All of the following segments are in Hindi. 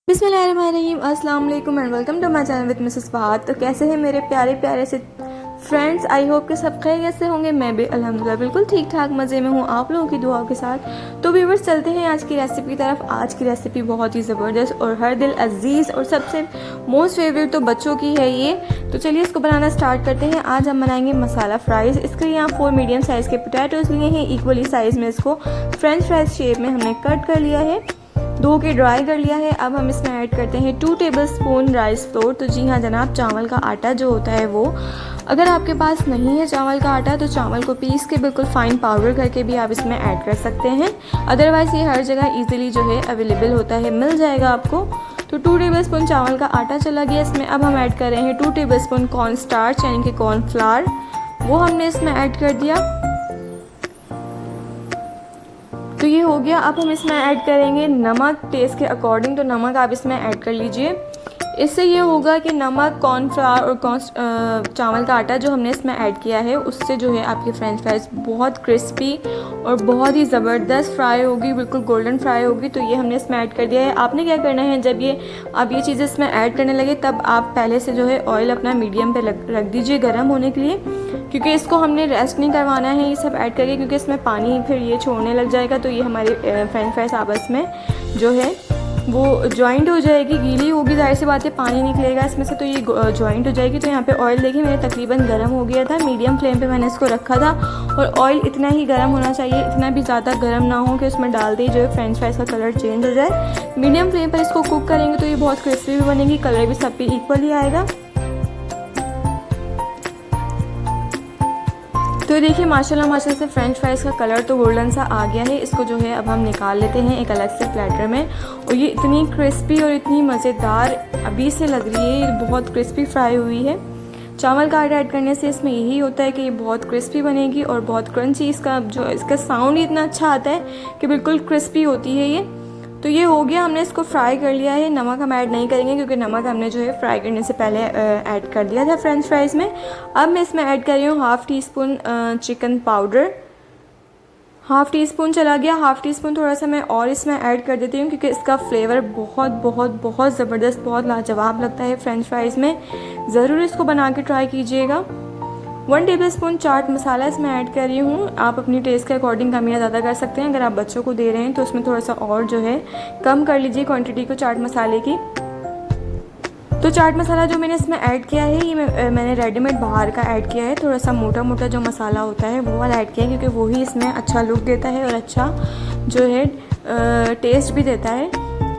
बिस्मिल्लाहिर्रहमानिर्रहीम, अस्सलाम वालेकुम and welcome to my channel with missus Fahad. तो कैसे हैं मेरे प्यारे प्यारे से फ्रेंड्स? आई होप कि सब खैरियत से होंगे। मैं भी अल्हम्दुलिल्लाह बिल्कुल ठीक ठाक मज़े में हूँ, आप लोगों की दुआओं के साथ। तो व्यूअर्स, चलते हैं आज की रेसिपी की तरफ। आज की रेसिपी बहुत ही ज़बरदस्त और हर दिल अजीज़ और सबसे मोस्ट फेवरेट तो बच्चों की है ये। तो चलिए इसको बनाना स्टार्ट करते हैं। आज हम बनाएंगे मसाला फ्राइज़। इसके लिए यहाँ 4 मीडियम साइज़ के पोटैटोज़ लिए हैं। इक्वली साइज़ में इसको फ्रेंच फ्राइज शेप में हमने कट कर लिया है, धो के ड्राई कर लिया है। अब हम इसमें ऐड करते हैं 2 टेबलस्पून राइस फ्लोर। तो जी हाँ जनाब, चावल का आटा जो होता है वो, अगर आपके पास नहीं है चावल का आटा तो चावल को पीस के बिल्कुल फाइन पाउडर करके भी आप इसमें ऐड कर सकते हैं। अदरवाइज़ ये हर जगह इजीली जो है अवेलेबल होता है, मिल जाएगा आपको। तो 2 टेबलस्पून चावल का आटा चला गया इसमें। अब हम ऐड कर रहे हैं 2 टेबलस्पून कॉर्न स्टार्च यानी कि कॉर्नफ्लावर, वो हमने इसमें ऐड कर दिया। तो ये हो गया। अब हम इसमें ऐड करेंगे नमक टेस्ट के अकॉर्डिंग। तो नमक आप इसमें ऐड कर लीजिए। इससे ये होगा कि नमक, कॉर्नफ्लावर और चावल का आटा जो हमने इसमें ऐड किया है उससे जो है आपकी फ्रेंच फ्राइज बहुत क्रिस्पी और बहुत ही ज़बरदस्त फ्राई होगी, बिल्कुल गोल्डन फ्राई होगी। तो ये हमने इसमें ऐड कर दिया है। आपने क्या करना है, जब आप ये चीज़ें इसमें ऐड करने लगे तब आप पहले से जो है ऑयल अपना मीडियम पे रख दीजिए गर्म होने के लिए, क्योंकि इसको हमने रेस्ट नहीं करवाना है ये सब ऐड करके, क्योंकि इसमें पानी फिर ये छोड़ने लग जाएगा। तो ये हमारी फ्रेंच फ्राइज आपस में जो है वो जॉइंट हो जाएगी, गीली होगी, जाहिर सी बात है पानी निकलेगा इसमें से, तो ये जॉइंट हो जाएगी। तो यहाँ पे ऑयल देखिए मेरे तकरीबन गर्म हो गया था, मीडियम फ्लेम पे मैंने इसको रखा था। और ऑयल इतना ही गर्म होना चाहिए, इतना भी ज़्यादा गर्म ना हो कि उसमें डालते ही जो है फ्रेंच फ्राइज का कलर चेंज हो जाए। मीडियम फ्लेम पर इसको कुक करेंगे तो ये बहुत क्रिस्पी भी बनेगी, कलर भी सब पे इक्वली आएगा। तो देखिए माशाल्लाह से फ्रेंच फ्राइज़ का कलर तो गोल्डन सा आ गया है। इसको जो है अब हम निकाल लेते हैं एक अलग से प्लेटर में। और ये इतनी क्रिस्पी और इतनी मज़ेदार अभी से लग रही है, ये बहुत क्रिस्पी फ्राई हुई है। चावल का आटा ऐड करने से इसमें यही होता है कि ये बहुत क्रिस्पी बनेगी और बहुत क्रंची। इसका साउंड ही इतना अच्छा आता है कि बिल्कुल क्रिस्पी होती है ये। तो ये हो गया, हमने इसको फ्राई कर लिया है। नमक हम ऐड नहीं करेंगे क्योंकि नमक हमने जो है फ्राई करने से पहले ऐड कर दिया था फ्रेंच फ्राइज़ में। अब मैं इसमें ऐड कर रही हूँ 1/2 टीस्पून चिकन पाउडर। 1/2 टीस्पून चला गया। 1/2 टीस्पून थोड़ा सा मैं और इसमें ऐड कर देती हूँ क्योंकि इसका फ्लेवर बहुत बहुत बहुत ज़बरदस्त, बहुत लाजवाब लगता है फ्रेंच फ्राइज़ में। ज़रूर इसको बना के ट्राई कीजिएगा। 1 टेबलस्पून चाट मसाला इसमें ऐड कर रही हूँ। आप अपनी टेस्ट के अकॉर्डिंग कम या ज़्यादा कर सकते हैं। अगर आप बच्चों को दे रहे हैं तो उसमें थोड़ा सा और जो है कम कर लीजिए क्वांटिटी को चाट मसाले की। तो चाट मसाला जो मैंने इसमें ऐड किया है ये मैंने रेडीमेड बाहर का ऐड किया है। थोड़ा सा मोटा मोटा जो मसाला होता है वो वाला ऐड किया है, क्योंकि वही इसमें अच्छा लुक देता है और अच्छा जो है टेस्ट भी देता है।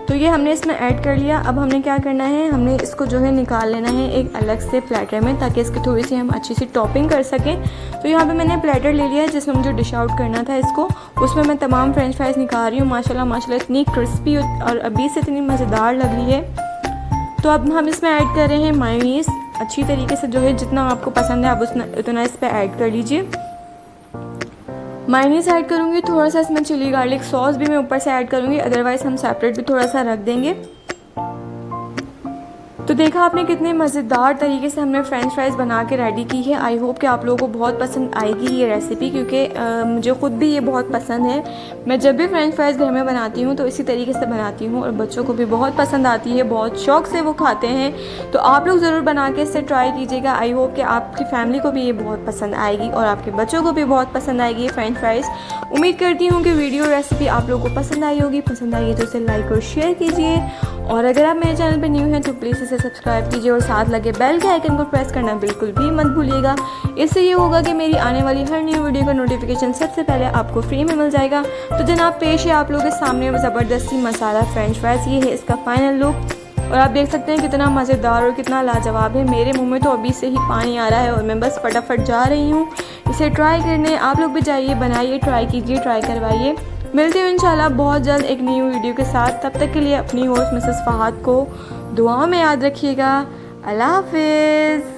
तो ये हमने इसमें ऐड कर लिया। अब हमने क्या करना है, हमने इसको जो है निकाल लेना है एक अलग से प्लेटर में, ताकि इसकी थोड़ी सी हम अच्छी सी टॉपिंग कर सकें। तो यहाँ पे मैंने प्लेटर ले लिया है जिसमें मुझे डिश आउट करना था इसको। उसमें मैं तमाम फ्रेंच फ्राइज़ निकाल रही हूँ। माशाल्लाह इतनी क्रिस्पी और अभी से इतनी मज़ेदार लग रही है। तो अब हम इसमें ऐड कर रहे हैं मायोनीज़। अच्छी तरीके से जो है जितना आपको पसंद है आप उतना इस पर ऐड कर लीजिए। मायोनीज़ ऐड करूँगी, थोड़ा सा इसमें चिली गार्लिक सॉस भी मैं ऊपर से ऐड करूँगी, अदरवाइज़ हम सेपरेट भी थोड़ा सा रख देंगे। तो देखा आपने कितने मज़ेदार तरीके से हमने फ्रेंच फ्राइज़ बना के रेडी की है। आई होप कि आप लोगों को बहुत पसंद आएगी ये रेसिपी, क्योंकि मुझे ख़ुद भी ये बहुत पसंद है। मैं जब भी फ्रेंच फ्राइज़ घर में बनाती हूँ तो इसी तरीके से बनाती हूँ और बच्चों को भी बहुत पसंद आती है, बहुत शौक़ से वो खाते हैं। तो आप लोग ज़रूर बना के इससे ट्राई कीजिएगा। आई होप कि आपकी फैमिली को भी ये बहुत पसंद आएगी और आपके बच्चों को भी बहुत पसंद आएगी ये फ्रेंच फ्राइज़। उम्मीद करती हूँ कि वीडियो रेसिपी आप लोगों को पसंद आई होगी। पसंद आई है तो इसे लाइक और शेयर कीजिए, और अगर आप मेरे चैनल पर न्यू हैं तो प्लीज़ इसे सब्सक्राइब कीजिए और साथ लगे बेल के आइकन को प्रेस करना बिल्कुल भी मत भूलिएगा। इससे ये होगा कि मेरी आने वाली हर न्यू वीडियो का नोटिफिकेशन सबसे पहले आपको फ्री में मिल जाएगा। तो जनाब पेश है आप लोगों के सामने ज़बरदस्ती मसाला फ्रेंच फ्राइज़। ये है इसका फाइनल लुक और आप देख सकते हैं कितना मज़ेदार और कितना लाजवाब है। मेरे मुँह में तो अभी से ही पानी आ रहा है और मैं बस फटाफट जा रही हूँ इसे ट्राई करने। आप लोग भी जाइए, बनाइए, ट्राई कीजिए, ट्राई करवाइए। मिलते हैं इंशाल्लाह बहुत जल्द एक न्यू वीडियो के साथ। तब तक के लिए अपनी होस्ट मिसेस फहद को दुआ में याद रखिएगा। अल्लाह हाफिज़।